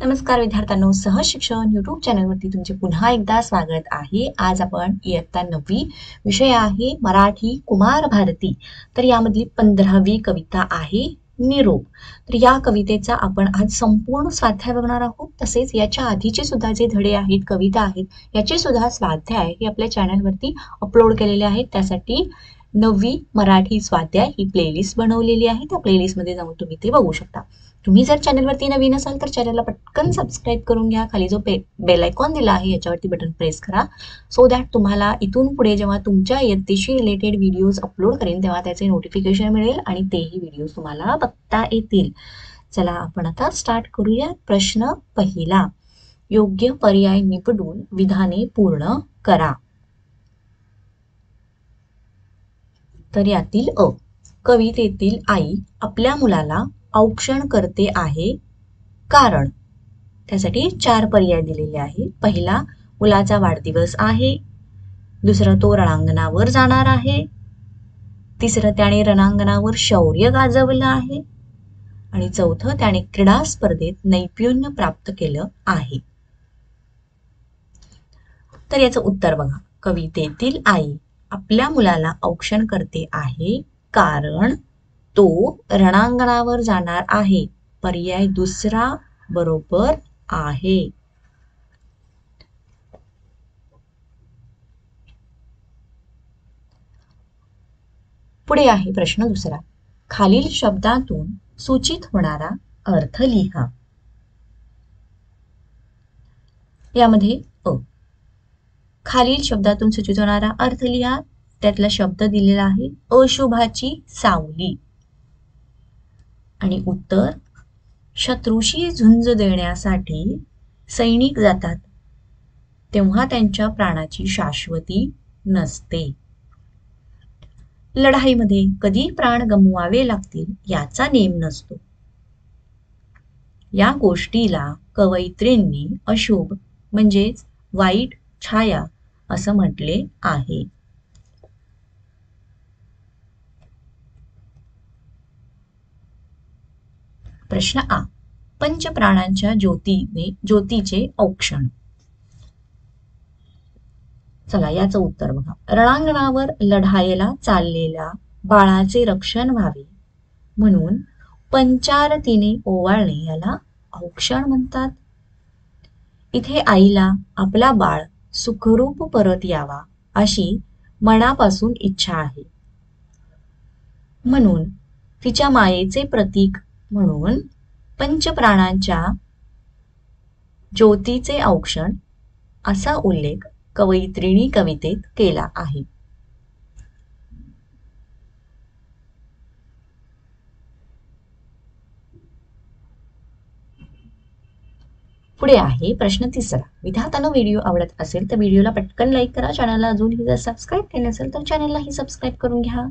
नमस्कार विद्यार्थ्यांनो, सहज शिक्षण यूट्यूब चॅनलवरती तुमचे पुन्हा एकदा स्वागत आहे. आज आपण इयत्ता 9वी विषय आहे मराठी कुमार भारती. तर यामधली 15वी कविता आहे निरोप. तर या कवितेचा आपण आज संपूर्ण स्वाध्याय बघणार आहोत. तसेच याच्या आधीचे सुद्धा जे धडे आहेत, कविता आहेत, याचे सुद्धा स्वाध्याय हे आपल्या चॅनलवरती अपलोड केलेले आहेत. त्यासाठी 9वी मराठी स्वाध्याय ही प्लेलिस्ट बनवलेली आहे. त्या प्लेलिस्टमध्ये जाऊन तुम्ही ते बघू शकता. तुम्ही जर चॅनलवरती नवीन असाल तर चॅनलला पटकन सबस्क्राईब करून घ्या. खाली जो बेल आयकॉन दिला आहे याच्यावरती बटन प्रेस करा, सो दॅट तुम्हाला इथून पुढे जेव्हा तुमच्या इयत्तेशी रिलेटेड व्हिडिओज अपलोड करेन तेव्हा त्याचे नोटिफिकेशन मिळेल आणि तेही व्हिडिओज तुम्हाला बघता येतील. चला आपण आता स्टार्ट करूया. प्रश्न पहिला, योग्य पर्याय निवडून विधाने पूर्ण करा. तर यातील अ, कवितेतील आई आपल्या मुलाला औक्षण करते आहे कारण. त्यासाठी 4 पर्याय दिलेले आहे. पहिला, मुलाचा वाढदिवस आहे. दुसरं, तो रणांगणावर जाणार आहे. तिसरं, त्याने रणांगणावर शौर्य गाजवलं आहे. आणि चौथं, त्याने क्रीडा स्पर्धेत नैपुण्य प्राप्त केलं आहे. तर याचं उत्तर बघा. कवितेतील आई आपल्या मुलाला औक्षण करते आहे कारण तो रणांगणावर जाणार आहे. पर्याय दुसरा बरोबर आहे. पुढे आहे प्रश्न दुसरा. खालील शब्दातून सूचित होणारा अर्थ लिहा. यामध्ये अ, खालील शब्दातून सूचित होणारा अर्थ लिहा. त्यातला शब्द दिलेला आहे अशुभाची सावली. आणि उत्तर, शत्रूशी झुंज देण्यासाठी सैनिक जातात तेव्हा त्यांच्या प्राणाची शाश्वती नसते. लढाईमध्ये कधी प्राण गमवावे लागतील याचा नेम नसतो. या गोष्टीला कवयित्रींनी अशुभ म्हणजेच वाईट छाया असं म्हटले आहे. प्रश्न आ, पंचप्राणांच्या ज्योतीचे औक्षण. चला याचं उत्तर बघा. रणांगणावर लढायला चाललेल्या बाळाचे रक्षण व्हावे म्हणून पंचारतीने ओवाळणे याला औक्षण म्हणतात. इथे आईला आपला बाळ सुखरूप परत यावा अशी मनापासून इच्छा आहे, म्हणून तिच्या मायेचे प्रतीक म्हणून पंचप्राणांच्या ज्योतीचे औक्षण असा उल्लेख कवयित्रींनी कवितेत केला आहे. पुढे आहे प्रश्न तिसरा. विद्यार्थ्यांनो, व्हिडिओ आवडत असेल तर व्हिडिओला पटकन लाईक करा. चॅनलला अजूनही जर सबस्क्राईब केले नसेल तर चॅनललाही सबस्क्राईब करून घ्या.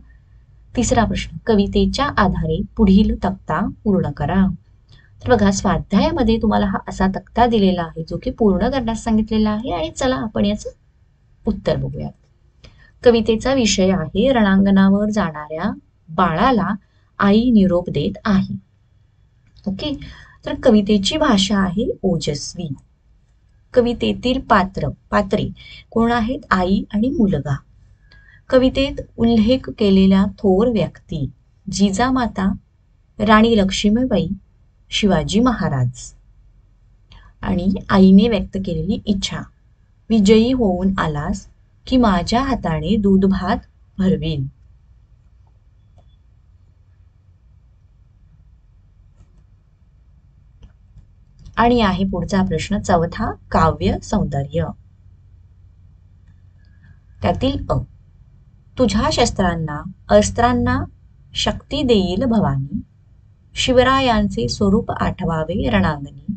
तिसरा प्रश्न, कवितेच्या आधारे पुढील तक्ता पूर्ण करा. तर बघा, स्वाध्यायामध्ये तुम्हाला हा असा तक्ता दिलेला आहे जो की पूर्ण करण्यास सांगितलेला आहे. आणि चला आपण याचं उत्तर बघूया. कवितेचा विषय आहे रणांगणावर जाणाऱ्या बाळाला आई निरोप देत आहे. ओके. तर कवितेची भाषा आहे ओजस्वी. कवितेतील पात्रे कोण आहेत? आई आणि मुलगा. कवितेत उल्लेख केलेल्या थोर व्यक्ती जिजामाता, राणी लक्ष्मीबाई, शिवाजी महाराज. आणि आईने व्यक्त केलेली इच्छा, विजयी होऊन आलास की माझ्या हाताने दूध भात भरवीन. आणि आहे पुढचा प्रश्न चौथा, काव्य सौंदर्य. त्यातील अ, तुझ्या शस्त्रांना अस्त्रांना शक्ती देईल भवानी, शिवरायांचे स्वरूप आठवावे रणांगणी.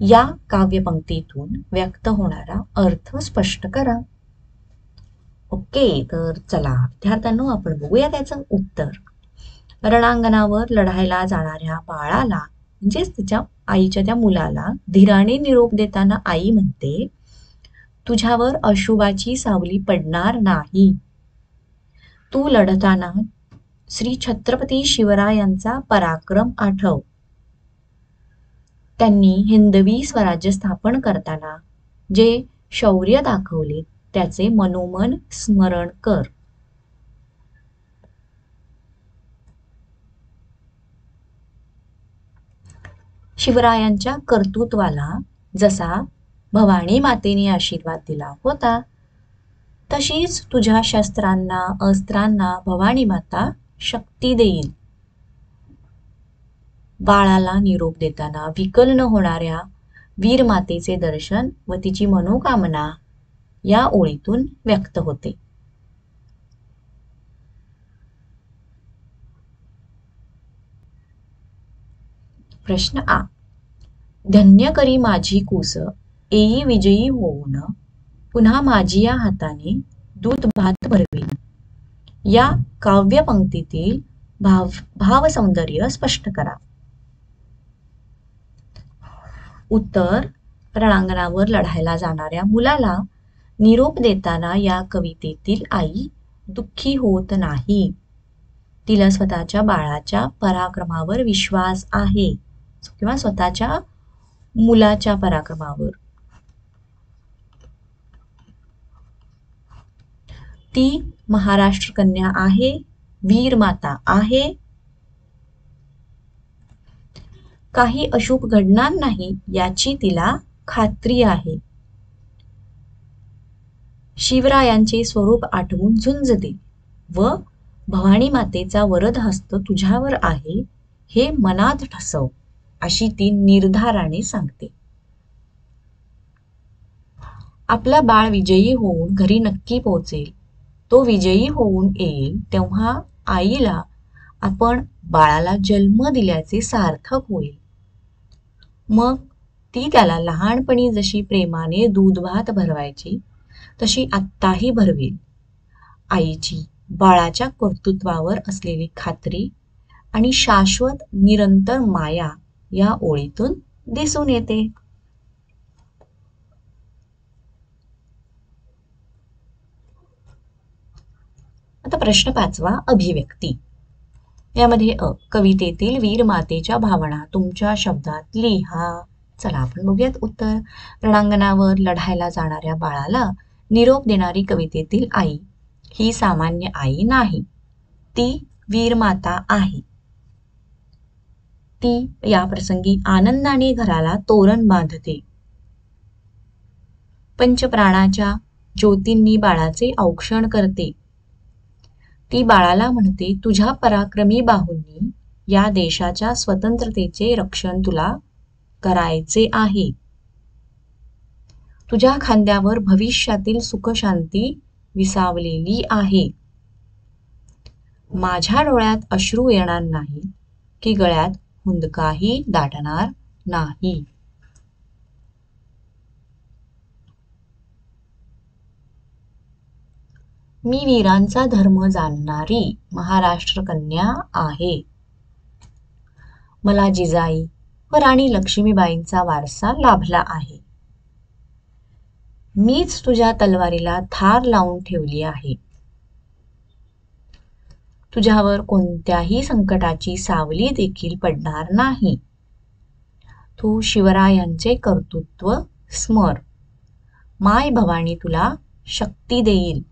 या काव्यपंक्तीतून व्यक्त होणारा अर्थ स्पष्ट करा. ओके. तर चला विद्यार्थ्यांनो, आपण बघूया त्याचं उत्तर. रणांगणावर लढायला जाणाऱ्या बाळाला म्हणजेच तिच्या आईच्या त्या मुलाला धीराने निरोप देताना आई म्हणते, तुझ्यावर अशुभाची सावली पडणार नाही. तू लढताना श्री छत्रपती शिवरायांचा पराक्रम आठव. त्यांनी हिंदवी स्वराज्य स्थापन करताना जे शौर्य दाखवले त्याचे मनोमन स्मरण कर. शिवरायांच्या कर्तृत्वाला जसा भवानी मातेने आशीर्वाद दिला होता तशीच तुझ्या शस्त्रांना अस्त्रांना भवानी माता शक्ती देईल. बाळाला निरोप देताना विकल न होणाऱ्या वीर मातेचे दर्शन व तिची मनोकामना या ओळीतून व्यक्त होते. प्रश्न आ. धन्य करी माझी कूस येई विजयी होऊन पुन्हा माझी या हाताने दूध भात भरवीन. या काव्यपंक्तीतील भावसौंदर्य स्पष्ट करा. उत्तर. रणांगणावर लढायला जाणाऱ्या मुलाला निरोप देताना या कवितेतील आई दुःखी होत नाही. तिला स्वतःच्या बाळाच्या पराक्रमावर विश्वास आहे किंवा स्वतःच्या मुलाच्या पराक्रमावर. ती महाराष्ट्र कन्या आहे, वीर माता आहे. काही अशुभ घडणार नाही याची तिला खात्री आहे. शिवरायांचे स्वरूप आठवून झुंजते व भवानी मातेचा वरद हस्त तुझ्यावर आहे हे मनात ठसव अशी ती निर्धाराने सांगते. आपला बाळ विजयी होऊन घरी नक्की पोहोचेल. तो विजयी होऊन येईल तेव्हा आईला आपण बाळाला जन्म दिल्याचे सार्थक होईल. मग ती त्याला लहानपणी जशी प्रेमाने दूध भात भरवायची तशी आत्ताही भरवेल. आईची बाळाच्या कर्तृत्वावर असलेली खात्री आणि शाश्वत निरंतर माया या ओळीतून दिसून येते. आता प्रश्न 5वा. अभिव्यक्ती. यामध्ये कवितेतील वीर मातेच्या भावना तुमच्या शब्दात लिहा. चला आपण बघूयात उत्तर. रणांगणावर लढायला जाणाऱ्या बाळाला निरोप देणारी कवितेतील आई ही सामान्य आई नाही, ती वीर माता आहे. ती या प्रसंगी आनंदाने घराला तोरण बांधते. पंचप्राणाच्या ज्योतींनी बाळाचे औक्षण करते. ती बाळाला म्हणते, तुझ्या पराक्रमी बाहूंनी या देशाच्या स्वतंत्रतेचे रक्षण तुला करायचे आहे. तुझ्या खांद्यावर भविष्यातील सुखशांती विसावलेली आहे. माझ्या डोळ्यात अश्रू येणार नाही की गळ्यात हुंदकाही दाटणार नाही. मी वीरांचा धर्म जाणणारी महाराष्ट्र कन्या आहे. मला जिजाई व राणी लक्ष्मीबाईंचा वारसा लाभला आहे. मीच तुझ्या तलवारीला धार लावून ठेवली आहे. तुझ्यावर कोणत्याही संकटाची सावली देखील पडणार नाही. तू शिवरायांचे कर्तृत्व स्मर. माय भवानी तुला शक्ती देईल.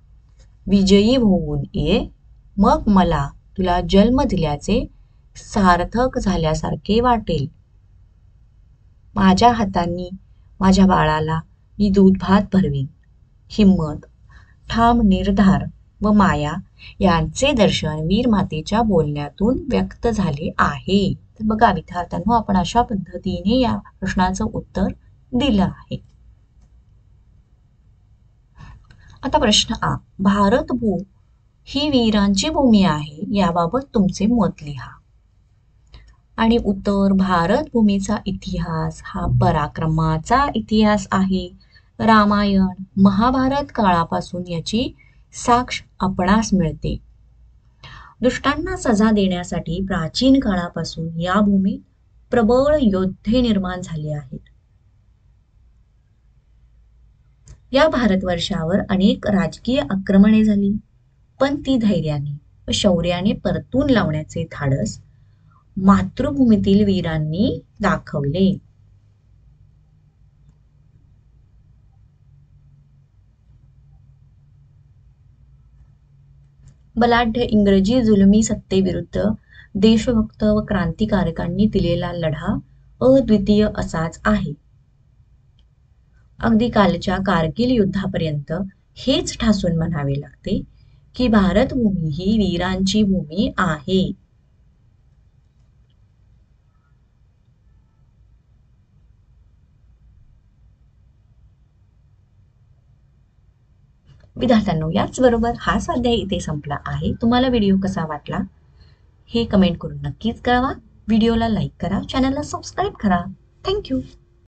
विजयी होऊन ये, मग मला तुला जन्म दिल्याचे सार्थक झाल्यासारखे वाटेल. माझ्या हातांनी माझ्या बाळाला मी दूध भात भरवीन. हिम्मत, ठाम निर्धार व माया यांचे दर्शन वीर मातेच्या बोलण्यातून व्यक्त झाले आहे. तर बघा विद्यार्थ्यांनो, आपण अशा पद्धतीने या प्रश्नाचं उत्तर दिलं आहे. आता प्रश्न आ. भारत ही वीरांची भूमी आहे, याबाबत तुमचे मत लिहा. आणि उत्तर. भारत भूमीचा इतिहास हा पराक्रमाचा इतिहास आहे. रामायण महाभारत काळापासून याची साक्ष आपणास मिळते. दुष्टांना सजा देण्यासाठी प्राचीन काळापासून या भूमीत प्रबळ योद्धे निर्माण झाले आहेत. या भारतवर्षावर अनेक राजकीय आक्रमणे झाली, पण ती धैर्याने व शौर्याने परतून लावण्याचे धाडस मातृभूमीतील वीरांनी दाखवले. बलाढ्य इंग्रजी जुलमी सत्तेविरुद्ध देशभक्त व क्रांतिकारकांनी दिलेला लढा अद्वितीय असाच आहे. अगदी कालच्या कारगिल युद्धापर्यंत हेच ठासून म्हणावे लागते की भारतभूमी ही वीरांची भूमी आहे. विद्यार्थ्यांनो, याचबरोबर हा स्वाध्याय इथे संपला आहे. तुम्हाला व्हिडिओ कसा वाटला हे कमेंट करून नक्कीच कळवा. व्हिडिओला लाईक करा, चॅनलला सबस्क्राईब करा. थँक्यू.